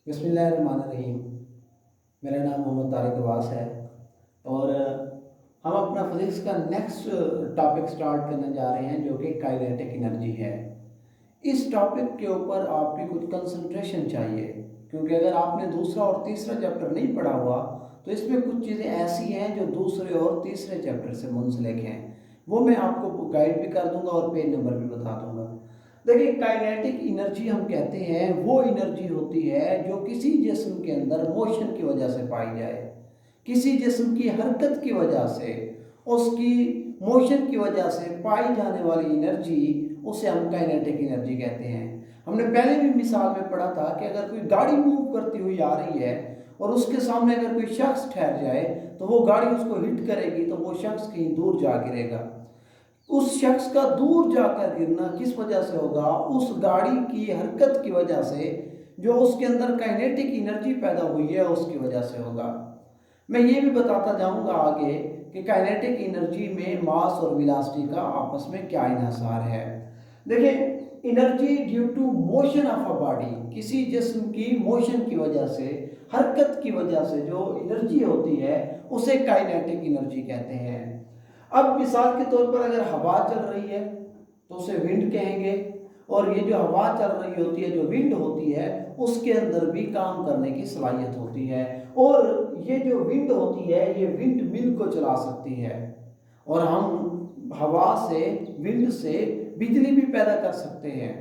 बिस्मिल्लाहिर्रहमानिर्रहीम। मेरा नाम मोहम्मद तारिक अब्बास है और हम अपना फिज़िक्स का नेक्स्ट टॉपिक स्टार्ट करने जा रहे हैं जो कि काइनेटिक एनर्जी है। इस टॉपिक के ऊपर आपकी कुछ कंसंट्रेशन चाहिए क्योंकि अगर आपने दूसरा और तीसरा चैप्टर नहीं पढ़ा हुआ तो इसमें कुछ चीज़ें ऐसी हैं जो दूसरे और तीसरे चैप्टर से मुंसलिक हैं। वो मैं आपको गाइड भी कर दूंगा और पेज नंबर भी बता दूंगा। देखिए, काइनेटिक एनर्जी हम कहते हैं वो एनर्जी होती है जो किसी जिस्म के अंदर मोशन की वजह से पाई जाए, किसी जिस्म की हरकत की वजह से, उसकी मोशन की वजह से पाई जाने वाली एनर्जी, उसे हम काइनेटिक एनर्जी कहते हैं। हमने पहले भी मिसाल में पढ़ा था कि अगर कोई गाड़ी मूव करती हुई आ रही है और उसके सामने अगर कोई शख्स ठहर जाए तो वो गाड़ी उसको हिट करेगी तो वो शख्स कहीं दूर जा गिरेगा। उस शख्स का दूर जाकर गिरना किस वजह से होगा? उस गाड़ी की हरकत की वजह से, जो उसके अंदर काइनेटिक एनर्जी पैदा हुई है उसकी वजह से होगा। मैं ये भी बताता जाऊंगा आगे कि काइनेटिक एनर्जी में मास और वेलोसिटी का आपस में क्या इन्हिसार है। देखिए, energy due to motion of a body, किसी जिस्म की मोशन की वजह से, हरकत की वजह से जो एनर्जी होती है उसे काइनेटिक एनर्जी कहते हैं। अब मिसाल के तौर पर अगर हवा चल रही है तो उसे विंड कहेंगे, और ये जो हवा चल रही होती है, जो विंड होती है, उसके अंदर भी काम करने की सलाहियत होती है। और ये जो विंड होती है ये विंड मिल को चला सकती है, और हम हवा से, विंड से बिजली भी पैदा कर सकते हैं।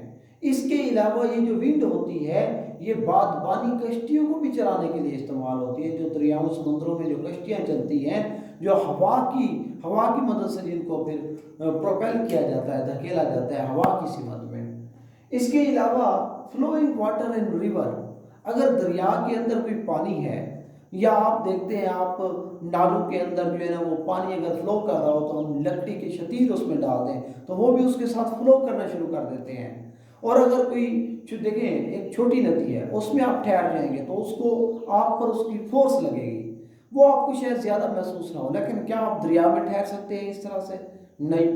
इसके अलावा ये जो विंड होती है ये बागबानी कश्तियों को भी चलाने के लिए इस्तेमाल होती है, जो दरियाओं समुद्रों में जो कश्तियाँ चलती हैं, जो हवा की मदद से जिनको फिर प्रोपेल किया जाता है, धकेला जाता है हवा की सिमत में। इसके अलावा फ्लोइंग वाटर इन रिवर, अगर दरिया के अंदर कोई पानी है, या आप देखते हैं आप नालों के अंदर जो है ना वो पानी अगर फ्लो कर रहा हो तो हम लकड़ी की शतीर उसमें डाल दें तो वो भी उसके साथ फ्लो करना शुरू कर देते हैं। और अगर कोई देखें एक छोटी नदी है उसमें आप ठहर जाएंगे तो उसको आप पर उसकी फोर्स लगेगी, वो आपको शायद ज़्यादा महसूस ना हो, लेकिन क्या आप दरिया में ठहर सकते हैं इस तरह से? नहीं।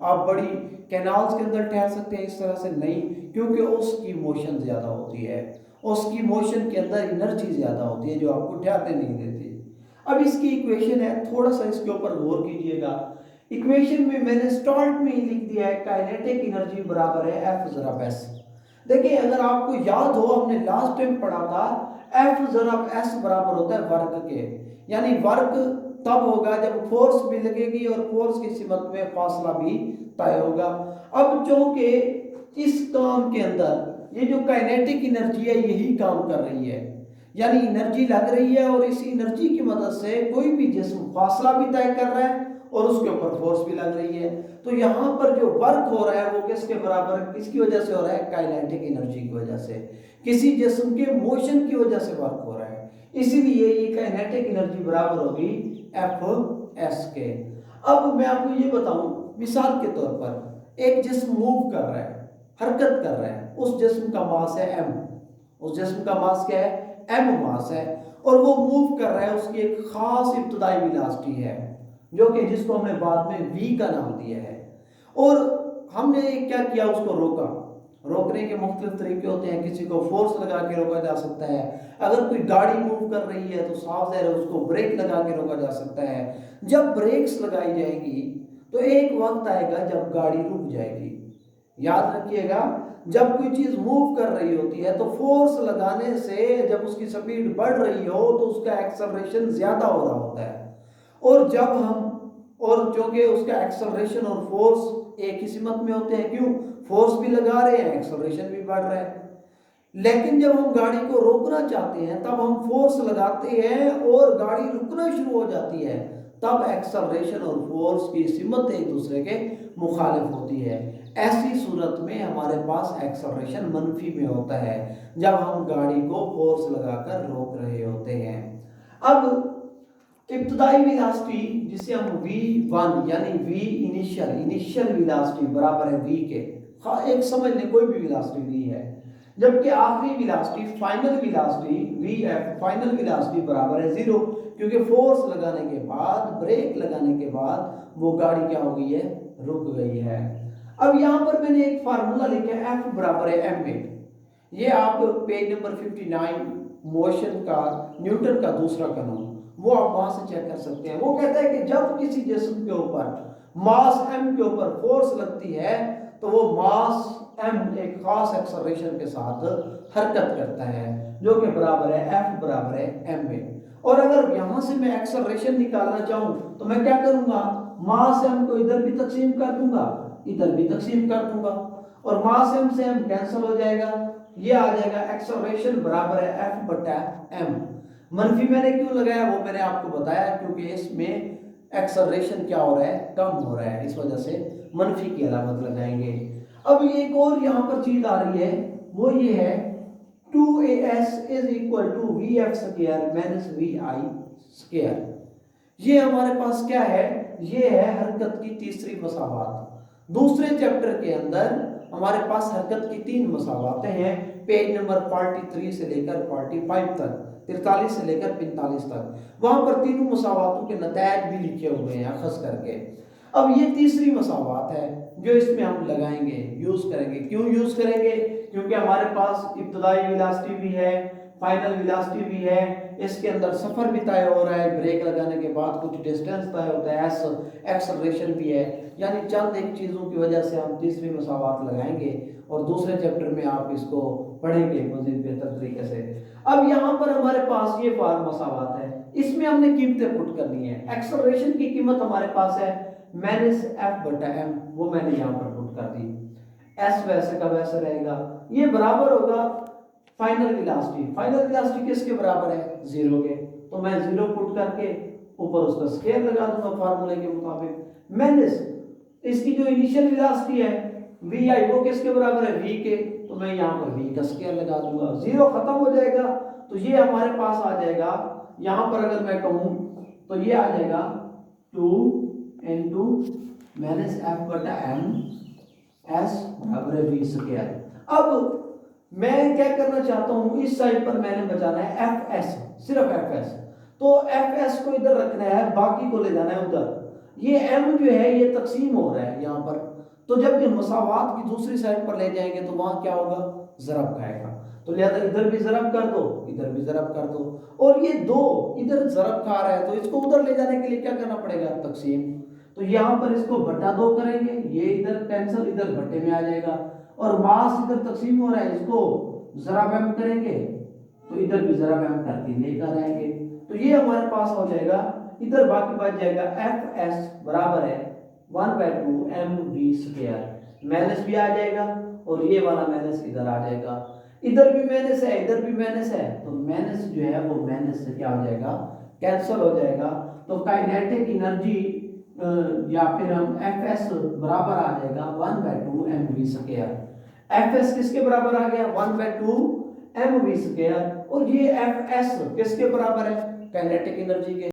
आप बड़ी कैनाल्स के अंदर ठहर सकते हैं इस तरह से? नहीं, क्योंकि उसकी मोशन ज़्यादा होती है, उसकी मोशन के अंदर एनर्जी ज़्यादा होती है जो आपको ठहरने नहीं देती। अब इसकी इक्वेशन है, थोड़ा सा इसके ऊपर गौर कीजिएगा। इक्वेशन में मैंने स्टार्ट में ही लिख दिया है काइनेटिक एनर्जी बराबर है एफ ज़रब एस। देखिए, अगर आपको याद हो हमने लास्ट टाइम पढ़ा था एफ ज़रब एस बराबर होता है वर्क के, यानी वर्क तब होगा जब फोर्स भी लगेगी और फोर्स की सिमत में फासला भी तय होगा। अब चूंकि इस काम के अंदर ये जो काइनेटिक एनर्जी है यही काम कर रही है, यानी एनर्जी लग रही है और इस एनर्जी की मदद से कोई भी जिस्म फासला भी तय कर रहा है और उसके ऊपर फोर्स भी लग रही है। तो यहाँ पर जो वर्क हो रहा है वो किसके बराबर, किसकी वजह से हो रहा है? काइनेटिक एनर्जी की वजह से, किसी जिस्म के मोशन की वजह से वर्क हो रहा है। इसीलिए ये काइनेटिक एनर्जी बराबर होगी एफ एस के। अब मैं आपको ये बताऊं, मिसाल के तौर पर एक जिस्म मूव कर रहा है, हरकत कर रहा है, उस जिस्म का मास है एम, उस जिस्म का मास क्या है? एम मास है, और वो मूव कर रहा है, उसकी एक खास इब्तदाई वेलोसिटी है जो कि जिसको हमने बाद में v का नाम दिया है। और हमने क्या किया? उसको रोका। रोकने के मुख्तलिफ तरीके होते हैं, किसी को फोर्स लगा के रोका जा सकता है, अगर कोई गाड़ी मूव कर रही है तो साफ ज़ाहिर है उसको ब्रेक लगा के रोका जा सकता है। जब ब्रेक्स लगाई जाएगी तो एक वक्त आएगा जब गाड़ी रुक जाएगी। याद रखिएगा, जब कोई चीज मूव कर रही होती है तो फोर्स लगाने से जब उसकी स्पीड बढ़ रही हो तो उसका एक्सेलरेशन ज्यादा हो रहा होता है, और जब हम, और क्योंकि उसका एक्सेलरेशन और फोर्स एक ही सिमत में होते हैं, क्यों? फोर्स भी लगा रहे हैं, एक्सेलरेशन भी बढ़ रहा है। लेकिन जब हम गाड़ी को रोकना चाहते हैं तब हम फोर्स लगाते हैं और गाड़ी रुकना शुरू हो जाती है, तब एक्सेलरेशन और फोर्स की सिमत एक दूसरे के मुखालिफ होती है। ऐसी सूरत में हमारे पास एक्सेलरेशन मनफी में होता है जब हम गाड़ी को फोर्स लगाकर रोक रहे होते हैं। अब इब्तदाई वेलोसिटी जिसे हम v1 यानी v इनिशियल वेलोसिटी बराबर है v के, हाँ एक समझ लें कोई भी वेलोसिटी v है, जबकि आखिरी velocity final velocity vf final velocity बराबर है 0, क्योंकि फोर्स लगाने के बाद, ब्रेक लगाने के बाद वो गाड़ी क्या हो गई है? रुक गई है। अब यहाँ पर मैंने एक फार्मूला लिखा है f बराबर है ma, ये आप पेज नंबर 59 मोशन का, न्यूटन का दूसरा कानून, वो आप वहां से चेक कर सकते हैं। वो कहता है कि जब किसी जिस्म के ऊपर मास m के ऊपर फोर्स लगती है तो वो मास m एक खास एक्सेलरेशन के साथ हरकत करता है जो कि बराबर है F बराबर है m में। और अगर यहां से मैं एक्सेलरेशन निकालना चाहूं तो मैं क्या करूंगा, मास m को इधर भी तकसीम कर दूंगा, इधर भी तकसीम कर दूंगा, और मास m से m कैंसिल हो जाएगा, ये आ जाएगा एक्सेलरेशन बराबर है F बटा m। मनफी मैंने क्यों लगाया वो मैंने आपको बताया, क्योंकि इसमें एक्सेलरेशन क्या हो रहा है, कम हो रहा है, इस वजह से मनफी की अलामत लगाएंगे। अब एक और यहाँ पर चीज आ रही है, वो ये है 2as is equal to vf square minus vi square. ये हमारे पास क्या है, ये है हरकत की तीसरी मसावात। दूसरे चैप्टर के अंदर हमारे पास हरकत की 3 मसावातें हैं, पेज नंबर 43 से लेकर 45 तक, 43 से लेकर 45 तक, वहां पर तीनों मसावातों के नतीजे भी लिखे हुए हैं खास करके। अब ये तीसरी मसावात है जो इसमें हम लगाएंगे, यूज करेंगे। क्यों यूज करेंगे, क्योंकि हमारे पास इब्तदाई वेलोसिटी भी है, फाइनल वेलोसिटी भी है, इसके अंदर सफर भी तय हो रहा है, ब्रेक लगाने के बाद कुछ डिस्टेंस तय होता है, एस एक्सेलरेशन भी है, यानी चंद एक चीजों की वजह से हम तीसरी मसावात लगाएंगे और दूसरे चैप्टर में आप इसको पढ़ेंगे मजीद बेहतर तरीके से। अब यहाँ पर हमारे पास ये फार मसावात है, इसमें हमने कीमतें पुट करनी है। एक्सेलरेशन की कीमत हमारे पास है माइनस एफ बटा एम, वो मैंने यहाँ पर पुट कर दी। एस वैसे का वैसे रहेगा, ये बराबर होगा फाइनल वेलोसिटी। फाइनल वेलोसिटी किसके बराबर है, 0 के, तो मैं 0 पुट करके ऊपर उसका स्क्वायर लगा दूंगा फार्मूले के मुताबिक। माइनस इसकी जो इनिशियल वेलोसिटी है vi, वो किसके बराबर है, v के, तो मैं यहाँ पर v का स्क्वायर लगा दूंगा। 0 खत्म हो जाएगा तो ये हमारे पास आ जाएगा, यहाँ पर अगर मैं कहूँ तो ये आ जाएगा 2 into माइनस एफ बटा एम एस बराबर है v स्क्वायर। अब मैं क्या करना चाहता हूँ, इस साइड पर मैंने बचाना है एफ एस, सिर्फ एफ एस, तो एफ एस को इधर रखना है, बाकी को ले जाना है उधर। ये m जो है ये तकसीम हो रहा है यहाँ पर, तो जब ये मसावात की दूसरी साइड पर ले जाएंगे तो वहां क्या होगा, ज़रब खाएगा, तो लिहाजा इधर भी ज़रब कर दो, इधर भी ज़रब कर दो, और ये दो इधर ज़रब खा रहा है तो इसको उधर ले जाने के लिए क्या करना पड़ेगा, तकसीम। तो यहाँ पर इसको बटा 2 करेंगे, ये इधर कैंसिल, इधर बटे में आ जाएगा, और मास इधर तकसीम हो रहा है, इसको ज़रब m करेंगे तो इधर भी ज़रब m करके लेकर आएंगे, तो ये हमारे पास हो जाएगा, इधर बाकी बच जाएगा एफ एस बराबर है 1/2 mv स्क्वायर, माइनस भी आ जाएगा और ये वाला माइनस इधर आ जाएगा, इधर भी माइनस है, इधर भी माइनस है, तो माइनस जो है वो माइनस से क्या हो जाएगा, कैंसिल हो जाएगा। तो काइनेटिक एनर्जी या फिर हम एफ एस बराबर आ जाएगा 1/2 mv स्क्वायर। एफ एस किसके बराबर आ गया, 1/2 mv स्क्वायर, और ये एफ एस किसके बराबर है, काइनेटिक एनर्जी के।